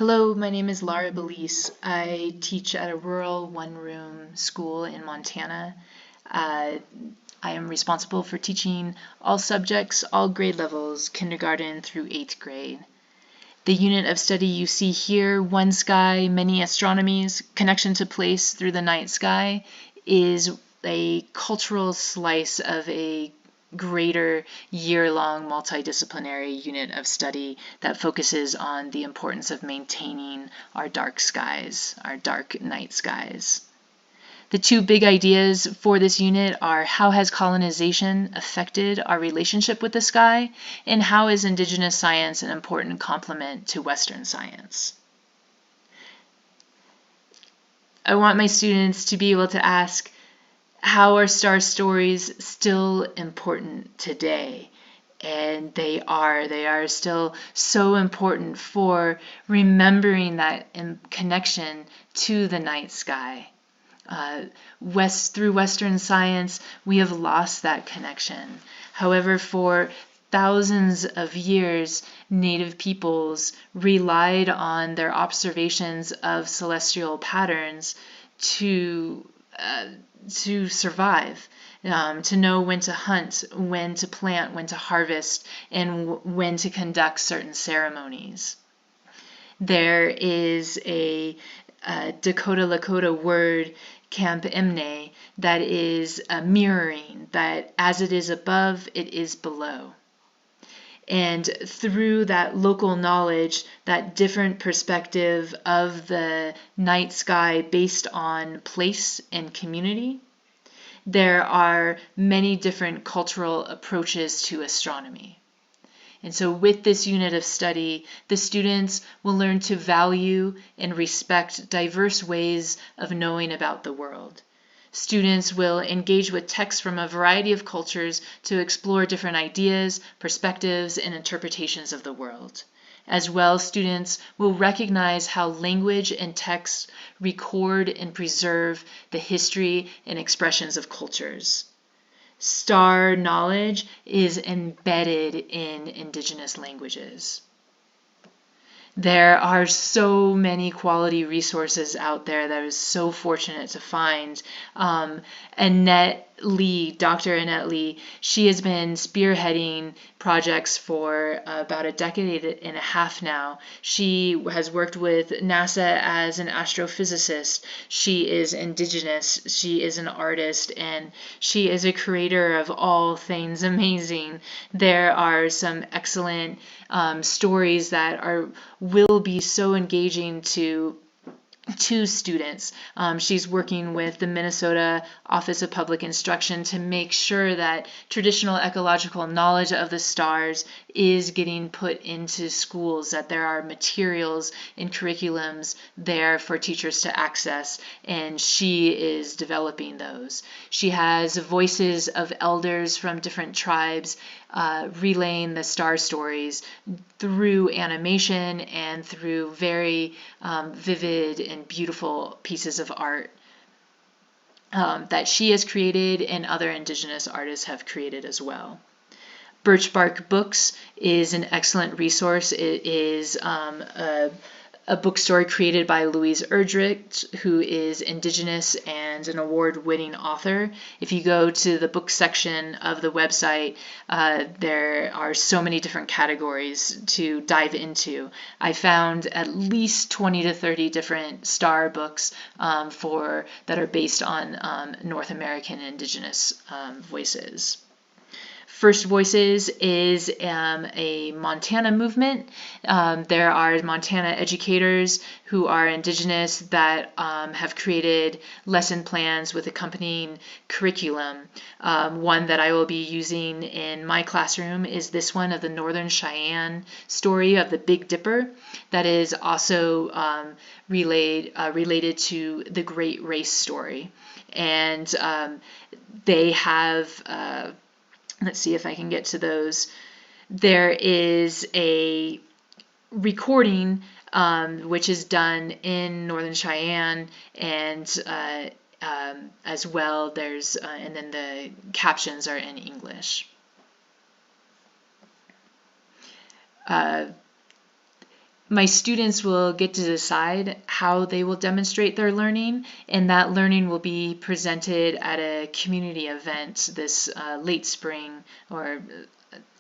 Hello, my name is Lara. I teach at a rural one-room school in Montana. Uh, I am responsible for teaching all subjects, all grade levels, kindergarten through 8th grade. The unit of study you see here, One Sky, Many Astronomies, Connection to Place Through the Night Sky, is a cultural slice of a greater year-long multidisciplinary unit of study that focuses on the importance of maintaining our dark skies, our dark night skies. The two big ideas for this unit are how has colonization affected our relationship with the sky, and how is indigenous science an important complement to Western science? I want my students to be able to ask, how are star stories still important today? And they are still so important for remembering that connection to the night sky. Through Western science, we have lost that connection. However, for thousands of years, Native peoples relied on their observations of celestial patterns to survive, to know when to hunt, when to plant, when to harvest, and when to conduct certain ceremonies. There is a Dakota Lakota word, Camp Emne, that is mirroring, that as it is above, it is below. And through that local knowledge, that different perspective of the night sky based on place and community, there are many different cultural approaches to astronomy. And so with this unit of study, the students will learn to value and respect diverse ways of knowing about the world. Students will engage with texts from a variety of cultures to explore different ideas, perspectives, and interpretations of the world. As well, students will recognize how language and text record and preserve the history and expressions of cultures. Star knowledge is embedded in indigenous languages. There are so many quality resources out there that I was so fortunate to find. Dr. Annette Lee, she has been spearheading projects for about a decade and a half now. She has worked with NASA as an astrophysicist. She is indigenous. She is an artist, and she is a creator of all things amazing. There are some excellent stories that will be so engaging to students. She's working with the Minnesota Office of Public Instruction to make sure that traditional ecological knowledge of the stars is getting put into schools, that there are materials and curriculums there for teachers to access, and she is developing those. She has voices of elders from different tribes relaying the star stories through animation and through very vivid and beautiful pieces of art that she has created and other indigenous artists have created as well. Birch Bark Books is an excellent resource. It is a bookstore created by Louise Erdrich, who is indigenous and an award-winning author. If you go to the book section of the website, there are so many different categories to dive into. I found at least 20 to 30 different star books that are based on North American indigenous voices. First Voices is a Montana movement. There are Montana educators who are indigenous that have created lesson plans with accompanying curriculum. One that I will be using in my classroom is this one of the Northern Cheyenne story of the Big Dipper that is also related to the Great Race story. And they have let's see if I can get to those. There is a recording which is done in Northern Cheyenne, and as well there's and then the captions are in English. My students will get to decide how they will demonstrate their learning, and that learning will be presented at a community event this late spring, or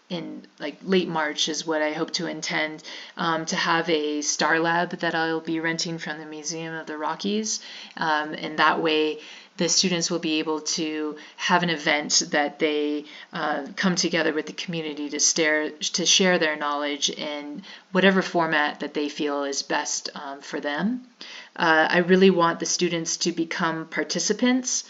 in like late March is what I hope to intend, to have a Star Lab that I'll be renting from the Museum of the Rockies. And that way the students will be able to have an event that they come together with the community to share their knowledge in whatever format that they feel is best for them. I really want the students to become participants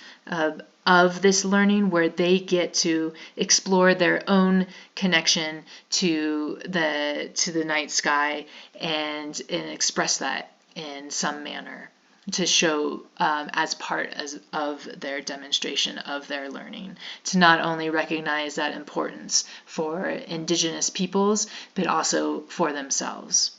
of this learning, where they get to explore their own connection to the night sky and express that in some manner, to show as part of their demonstration of their learning, to not only recognize that importance for Indigenous peoples, but also for themselves.